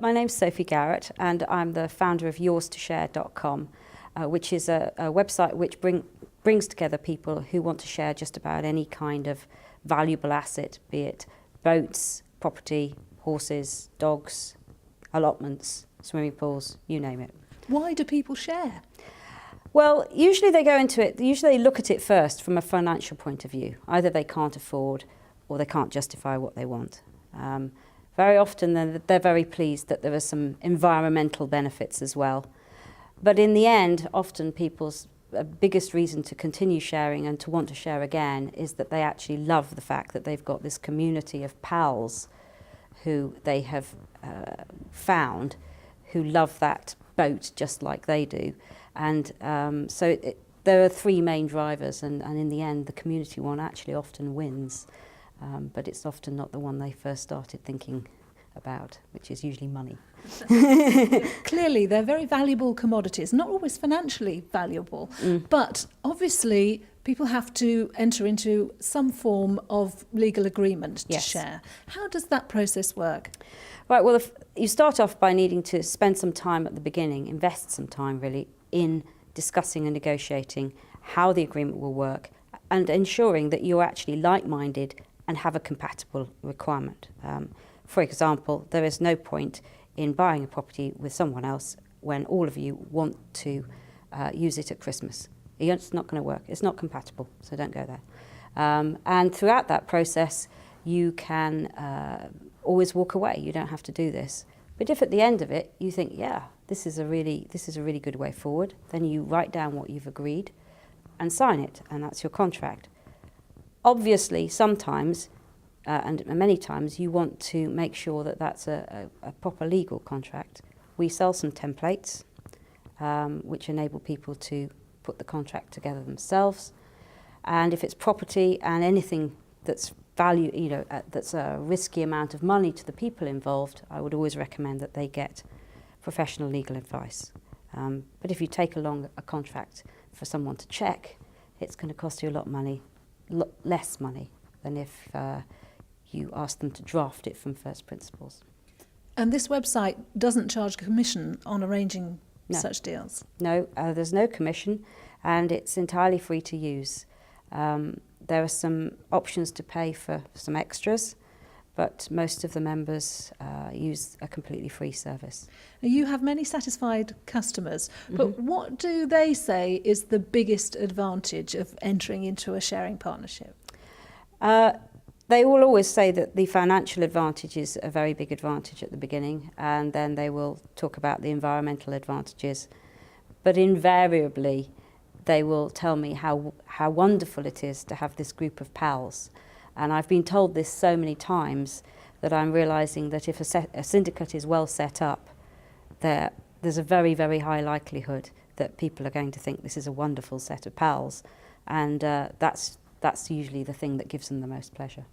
My name's Sophie Garrett, and I'm the founder of yours2share.com, which is a website which brings together people who want to share just about any kind of valuable asset, be it boats, property, horses, dogs, allotments, swimming pools, you name it. Why do people share? Well, usually they look at it first from a financial point of view. Either they can't afford or they can't justify what they want. Very often they're very pleased that there are some environmental benefits as well. But in the end, often people's biggest reason to continue sharing and to want to share again is that they actually love the fact that they've got this community of pals who they have found who love that boat just like they do. And there are three main drivers, and in the end the community one actually often wins. But it's often not the one they first started thinking about, which is usually money. Clearly, they're very valuable commodities, not always financially valuable, but obviously people have to enter into some form of legal agreement to share. How does that process work? Right, well, you start off by needing to spend some time at the beginning, invest some time really, in discussing and negotiating how the agreement will work and ensuring that you're actually like-minded and have a compatible requirement. For example, there is no point in buying a property with someone else when all of you want to use it at Christmas. It's not going to work. It's not compatible, so don't go there. And throughout that process, you can always walk away. You don't have to do this. But if at the end of it you think, yeah, this is a really good way forward, then you write down what you've agreed and sign it, and that's your contract. Obviously, sometimes, and many times, you want to make sure that that's a proper legal contract. We sell some templates, which enable people to put the contract together themselves. And if it's property and anything that's value, that's a risky amount of money to the people involved, I would always recommend that they get professional legal advice. But if you take along a contract for someone to check, it's going to cost you a lot of money. Less money than if you ask them to draft it from first principles. And this website doesn't charge commission on arranging such deals? No, there's no commission, and it's entirely free to use. There are some options to pay for some extras, but most of the members use a completely free service. You have many satisfied customers, but what do they say is the biggest advantage of entering into a sharing partnership? They will always say that the financial advantage is a very big advantage at the beginning, and then they will talk about the environmental advantages. But invariably, they will tell me how wonderful it is to have this group of pals. And I've been told this so many times that I'm realising that if a syndicate is well set up, there's a very, very high likelihood that people are going to think this is a wonderful set of pals. And that's usually the thing that gives them the most pleasure.